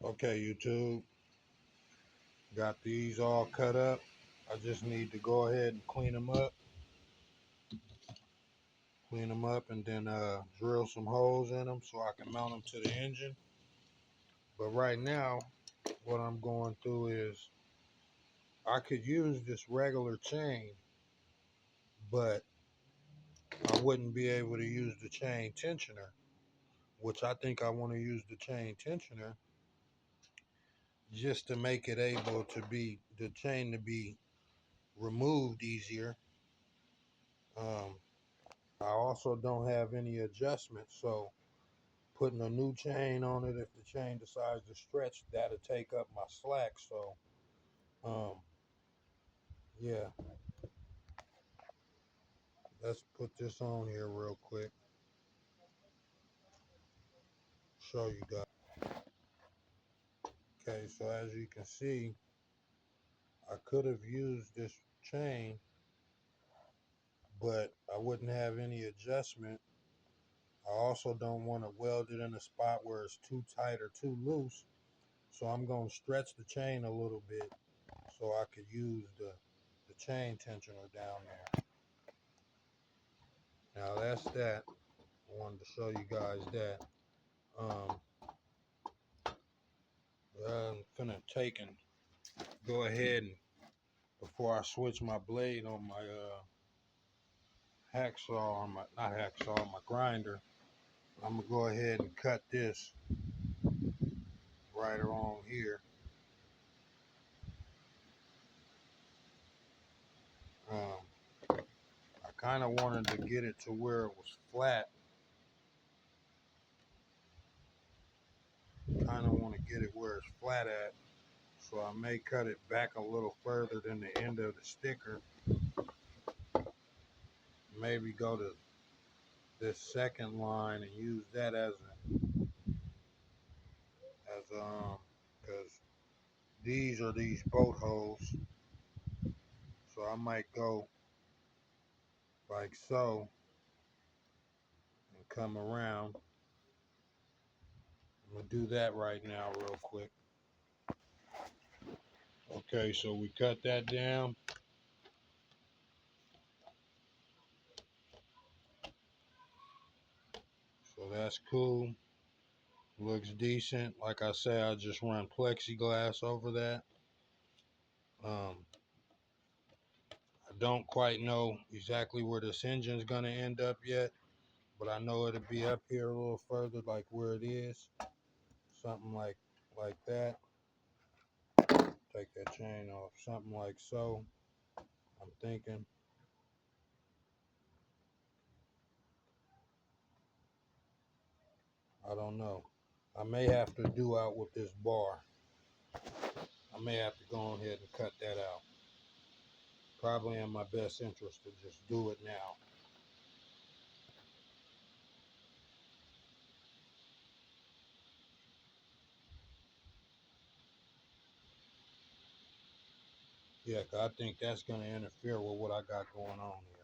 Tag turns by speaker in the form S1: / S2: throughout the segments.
S1: Okay, YouTube, got these all cut up. I just need to go ahead and clean them up, and then drill some holes in them so I can mount them to the engine. But right now, what I'm going through is I could use this regular chain, but I wouldn't be able to use the chain tensioner, which I think I want to use the chain tensioner just to make it able to be, the chain to be removed easier. Um, I also don't have any adjustments, so putting a new chain on it, if the chain decides to stretch, that'll take up my slack. So, yeah, let's put this on here real quick, show you guys. Okay, so as you can see, I could have used this chain, but I wouldn't have any adjustment. I also don't want to weld it in a spot where it's too tight or too loose. So I'm going to stretch the chain a little bit so I could use the chain tensioner down there. Now that's that. I wanted to show you guys that. I'm finna go ahead and, before I switch my blade on my hacksaw, on my, not hacksaw, my grinder, I'm gonna go ahead and cut this right along here. I kind of wanted to get it to where it was flat. Kind of want to get it where it's flat at. So I may cut it back a little further than the end of the sticker. Maybe go to this second line and use that as because these bolt holes. So I might go like so and come around. I'm gonna do that right now real quick. Okay, so we cut that down. So that's cool. Looks decent. Like I say, I just run plexiglass over that. I don't quite know exactly where this engine's gonna end up yet, but I know it'll be up here a little further, like where it is. Something like that. Take that chain off. Something like so. I'm thinking. I don't know. I may have to do out with this bar. I may have to go ahead and cut that out. Probably in my best interest to just do it now. Yeah, 'cause I think that's going to interfere with what I got going on here.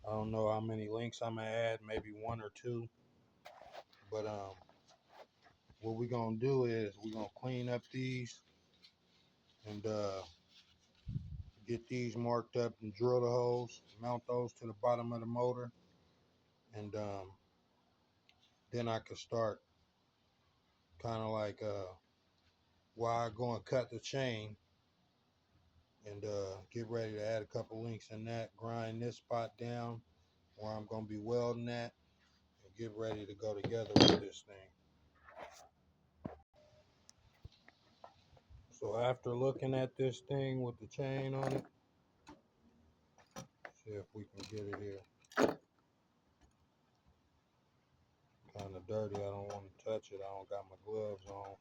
S1: I don't know how many links I'm going to add, maybe one or two. But what we're going to do is we're going to clean up these and get these marked up and drill the holes, mount those to the bottom of the motor. And then I could start kind of like while I go and cut the chain and get ready to add a couple links in that, grind this spot down where I'm going to be welding at, and get ready to go together with this thing. So after looking at this thing with the chain on it, see if we can get it here. Kind of dirty, I don't want to touch it, I don't got my gloves on.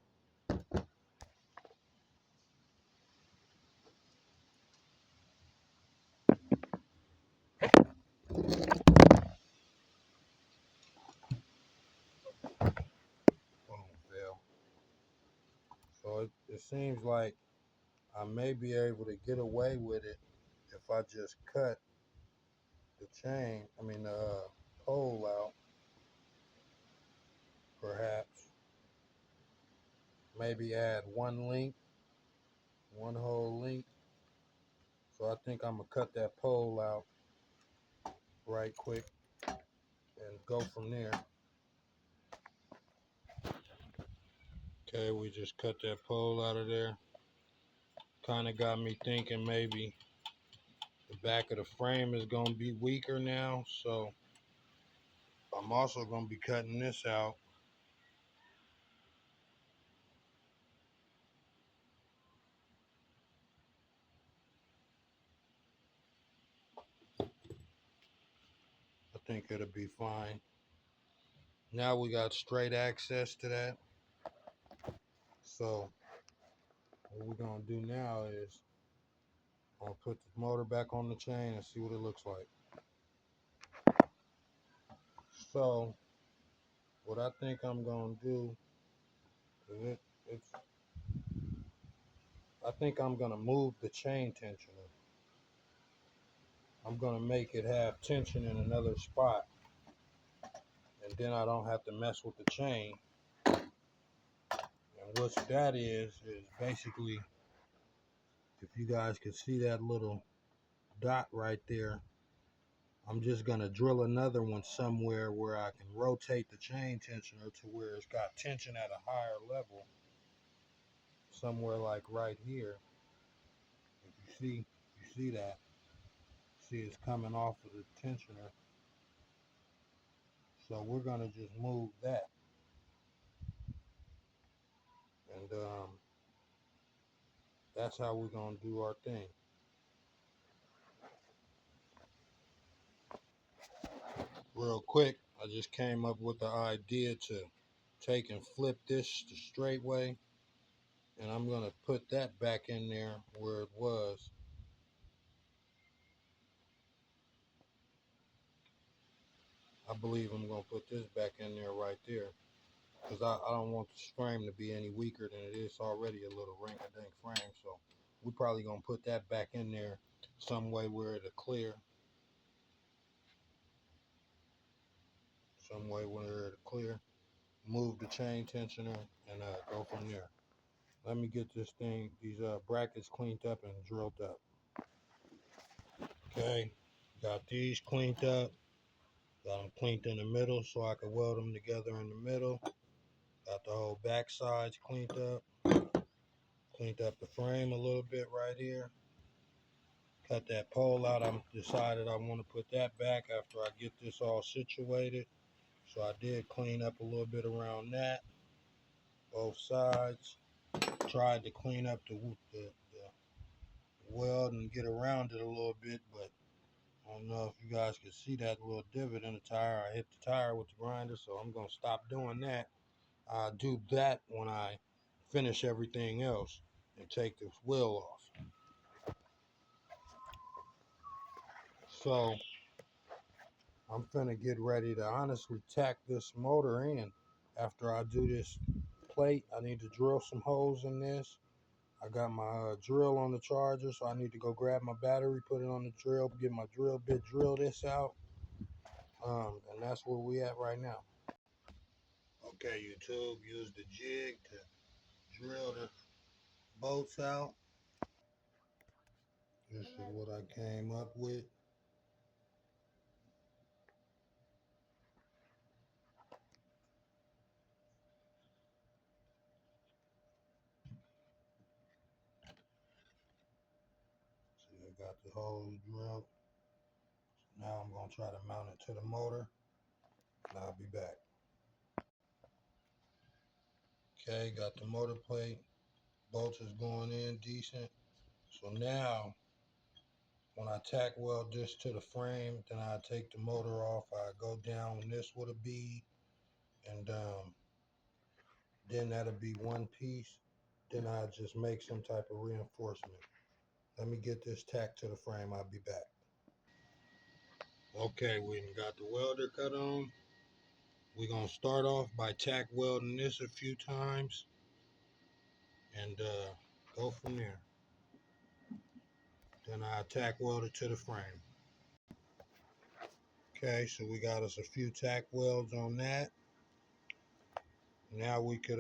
S1: Boom, fell. So it seems like I may be able to get away with it if I just cut the chain, the pole out maybe add one link, one whole link. So I think I'm gonna cut that pole out right quick and go from there. Okay, we just cut that pole out of there. Kind of got me thinking maybe the back of the frame is gonna be weaker now, so I'm also gonna be cutting this out. I think it'll be fine. Now we got straight access to that. So what we're gonna do now is I'm gonna put the motor back on the chain and see what it looks like. So what I think I'm gonna do is I think I'm gonna move the chain tensioner. I'm gonna make it have tension in another spot, and then I don't have to mess with the chain. And what that is basically, if you guys can see that little dot right there, I'm just gonna drill another one somewhere where I can rotate the chain tensioner to where it's got tension at a higher level, somewhere like right here. If you see that, see it's coming off of the tensioner. So we're gonna just move that, and that's how we're gonna do our thing. Real quick, I just came up with the idea to take and flip this the straight way, and I'm gonna put that back in there where it was. I believe I'm gonna put this back in there right there, because I don't want the frame to be any weaker than it is already, a little ring-a-dink frame. So we're probably gonna put that back in there some way where it'll clear, move the chain tensioner, and go from there. Let me get this thing, these brackets cleaned up and drilled up. Okay, got these cleaned up, got them cleaned in the middle so I can weld them together in the middle. Got the whole back sides cleaned up the frame a little bit right here. Cut that pole out. I decided I want to put that back after I get this all situated. So I did clean up a little bit around that, both sides. Tried to clean up the weld and get around it a little bit, but I don't know if you guys can see that little divot in the tire. I hit the tire with the grinder, so I'm going to stop doing that. I'll do that when I finish everything else and take this wheel off. So I'm finna get ready to honestly tack this motor in. After I do this plate, I need to drill some holes in this. I got my drill on the charger, so I need to go grab my battery, put it on the drill, get my drill bit, drill this out. And that's where we at right now. Okay, YouTube, use the jig to drill the bolts out. This is what I came up with. See, I got the hole drilled. Now I'm gonna try to mount it to the motor, and I'll be back. Okay, got the motor plate. Bolts is going in decent. So now, when I tack weld this to the frame, then I take the motor off. I go down this with a bead, and then that'll be one piece. Then I just make some type of reinforcement. Let me get this tacked to the frame. I'll be back. Okay, we got the welder cut on. We're gonna start off by tack welding this a few times and go from there. Then I tack weld it to the frame. Okay, so we got us a few tack welds on that. Now we could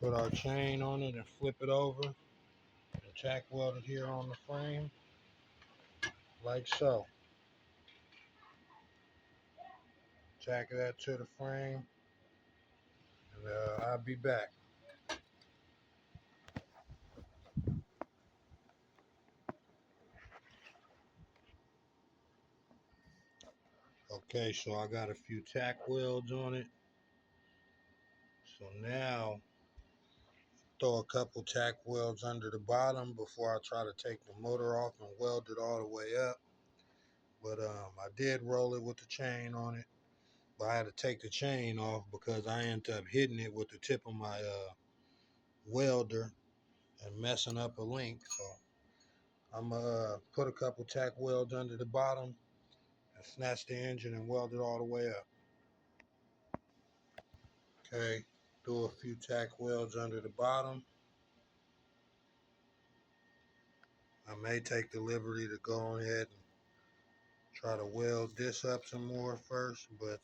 S1: Put our chain on it and flip it over and tack weld it here on the frame, like so. Tack that to the frame, and I'll be back. Okay, so I got a few tack welds on it. So now, throw a couple tack welds under the bottom before I try to take the motor off and weld it all the way up. But I did roll it with the chain on it. But I had to take the chain off because I ended up hitting it with the tip of my welder and messing up a link. So I'm going to put a couple tack welds under the bottom and snatch the engine and weld it all the way up. Okay, throw a few tack welds under the bottom. I may take the liberty to go ahead and try to weld this up some more first, but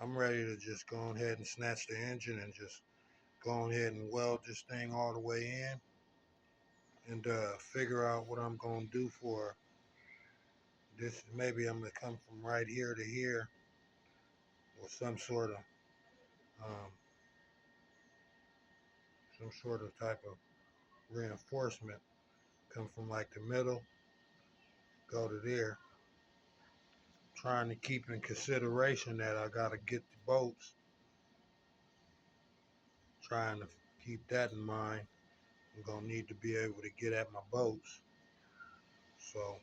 S1: I'm ready to just go ahead and snatch the engine and just go ahead and weld this thing all the way in and figure out what I'm going to do for this. Maybe I'm going to come from right here to here with some sort of type of reinforcement. Come from like the middle, go to there. Trying to keep in consideration that I got to get the bolts. Trying to keep that in mind. I'm going to need to be able to get at my bolts. So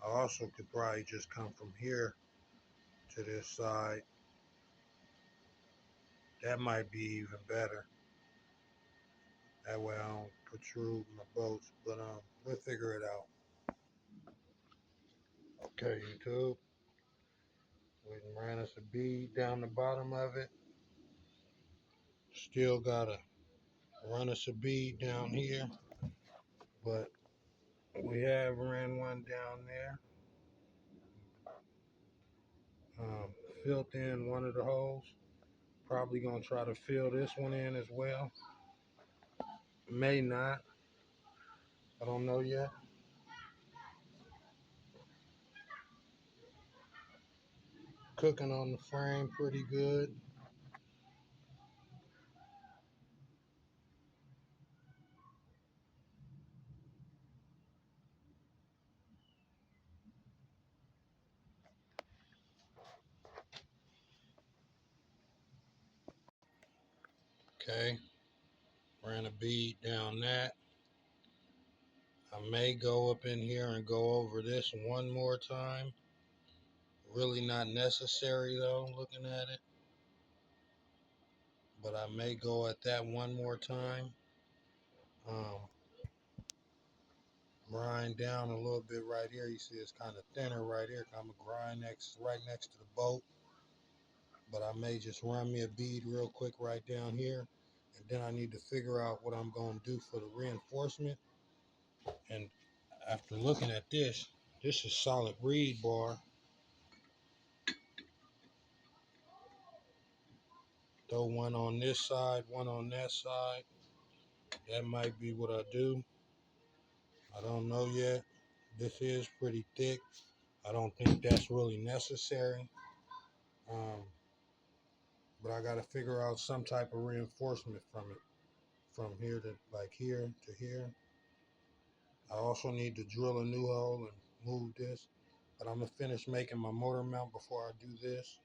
S1: I also could probably just come from here to this side. That might be even better. That way I don't protrude my bolts, but we'll figure it out. Okay, YouTube. We ran us a bead down the bottom of it. Still gotta run us a bead down here, but we have ran one down there. Filled in one of the holes. Probably gonna try to fill this one in as well. May not. I don't know yet. Cooking on the frame pretty good. Okay. Ran a bead down that. I may go up in here and go over this one more time. Really not necessary though, looking at it. But I may go at that one more time. Grind down a little bit right here. You see it's kind of thinner right here. I'm gonna grind right next to the bolt. But I may just run me a bead real quick right down here. And then I need to figure out what I'm gonna do for the reinforcement. And after looking at this is solid reed bar. Throw one on this side, one on that side. That might be what I do. I don't know yet. This is pretty thick. I don't think that's really necessary. But I got to figure out some type of reinforcement from it. From here to like here to here. I also need to drill a new hole and move this. But I'm going to finish making my motor mount before I do this.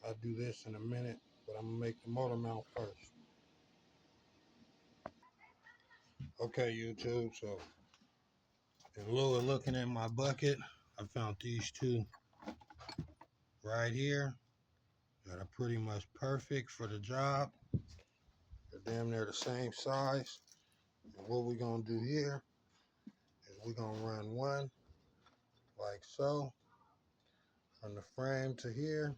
S1: I'll do this in a minute, but I'm going to make the motor mount first. Okay, YouTube, so in lieu of looking at my bucket, I found these two right here that are pretty much perfect for the job. They're damn near the same size. And what we're going to do here is we're going to run one like so from the frame to here,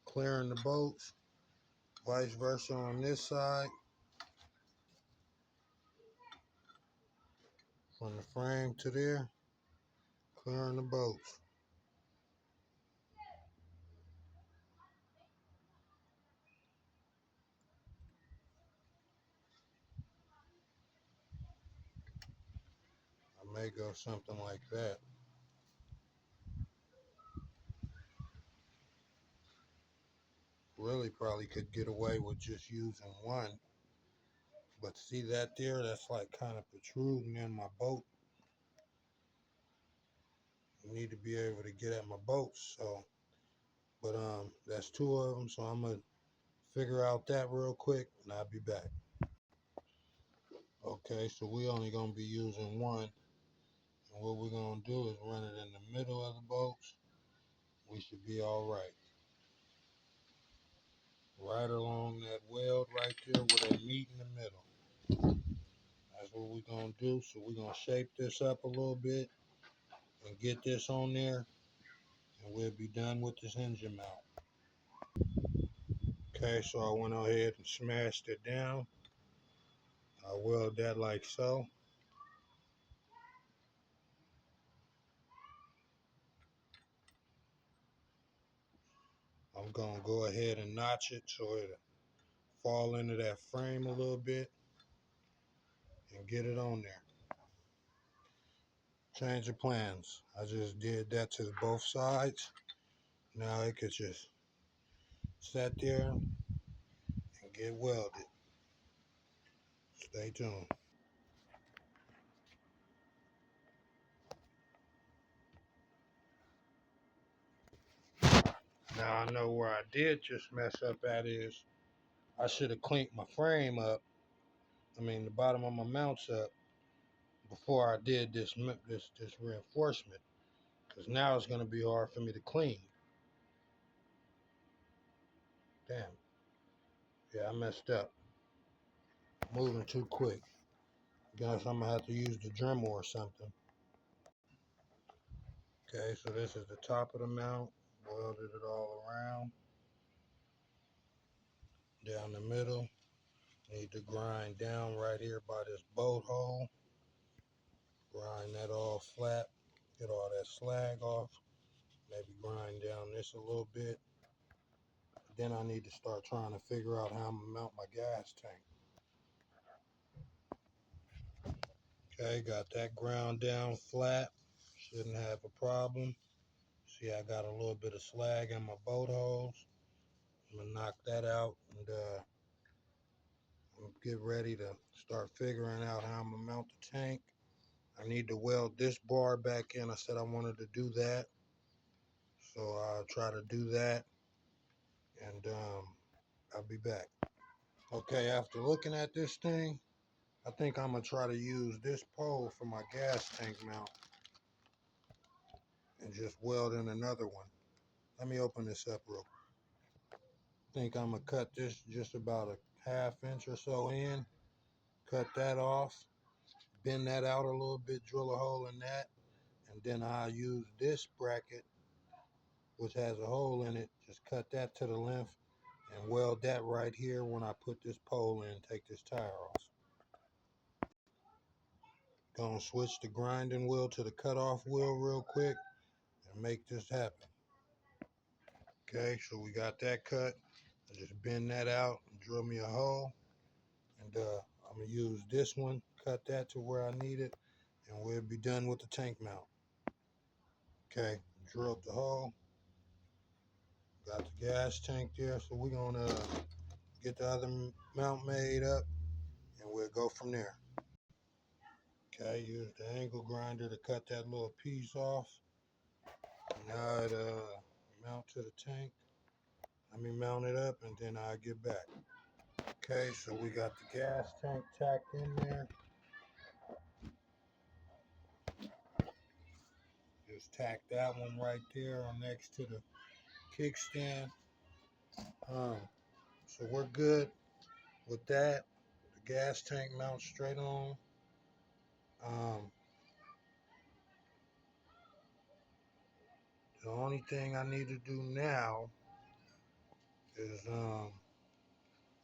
S1: clearing the bolts, vice versa on this side, from the frame to there, clearing the bolts. May go something like that. Really probably could get away with just using one. But see that there? That's like kind of protruding in my boat. I need to be able to get at my boats. So, but that's two of them. So I'm gonna figure out that real quick, and I'll be back. Okay, so we only gonna be using one, and what we're gonna do is run it in the middle of the boats. We should be all right. Right along that weld right there where they meet in the middle. That's what we're gonna do. So we're gonna shape this up a little bit and get this on there, and we'll be done with this engine mount. Okay, so I went ahead and smashed it down. I weld that like so. I'm gonna go ahead and notch it so it'll fall into that frame a little bit and get it on there. Change of plans. I just did that to both sides. Now it could just sit there and get welded. Stay tuned. Now I know where I did just mess up at is I should have cleaned my frame up. I mean the bottom of my mounts up before I did this reinforcement, because now it's gonna be hard for me to clean. Damn. Yeah, I messed up. Moving too quick. Guess I'm gonna have to use the Dremel or something. Okay, so this is the top of the mount. Welded it all around. Down the middle. Need to grind down right here by this bolt hole. Grind that all flat. Get all that slag off. Maybe grind down this a little bit. Then I need to start trying to figure out how I'm gonna mount my gas tank. Okay, got that ground down flat. Shouldn't have a problem. See, I got a little bit of slag in my bolt holes. I'm gonna knock that out and get ready to start figuring out how I'm gonna mount the tank. I need to weld this bar back in. I said I wanted to do that, so I'll try to do that, and I'll be back. Okay, after looking at this thing, I think I'm gonna try to use this pole for my gas tank mount and just weld in another one. Let me open this up real quick. I think I'm gonna cut this just about a ½ inch or so in, cut that off, bend that out a little bit, drill a hole in that, and then I'll use this bracket, which has a hole in it, just cut that to the length and weld that right here when I put this pole in, take this tire off. Gonna switch the grinding wheel to the cutoff wheel real quick and make this happen. Okay, so we got that cut. I just bend that out and drill me a hole, and I'm gonna use this one, cut that to where I need it, and we'll be done with the tank mount. Okay, drilled the hole, got the gas tank there, so we're gonna get the other mount made up, and we'll go from there. Okay, use the angle grinder to cut that little piece off. Now it mount to the tank. Let me mount it up, and then I'll get back. Okay, so we got the gas tank tacked in there. Just tack that one right there on next to the kickstand. So we're good with that. The gas tank mounts straight on. The only thing I need to do now is I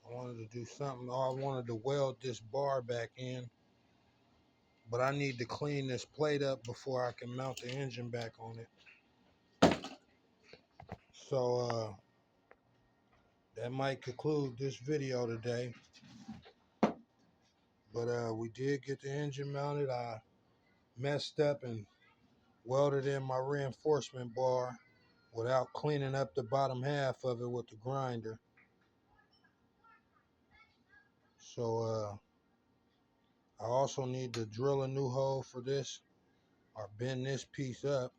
S1: wanted to do something. I wanted to weld this bar back in, but I need to clean this plate up before I can mount the engine back on it. So that might conclude this video today. But we did get the engine mounted. I messed up and welded in my reinforcement bar without cleaning up the bottom half of it with the grinder. So I also need to drill a new hole for this or bend this piece up,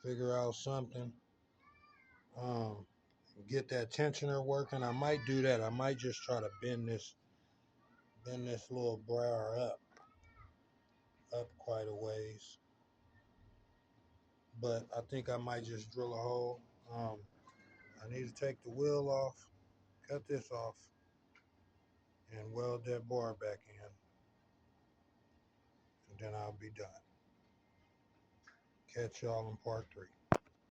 S1: figure out something, get that tensioner working. I might do that. I might just try to bend this little briar up quite a ways. But I think I might just drill a hole. I need to take the wheel off, cut this off, and weld that bar back in, and then I'll be done. Catch y'all in part 3.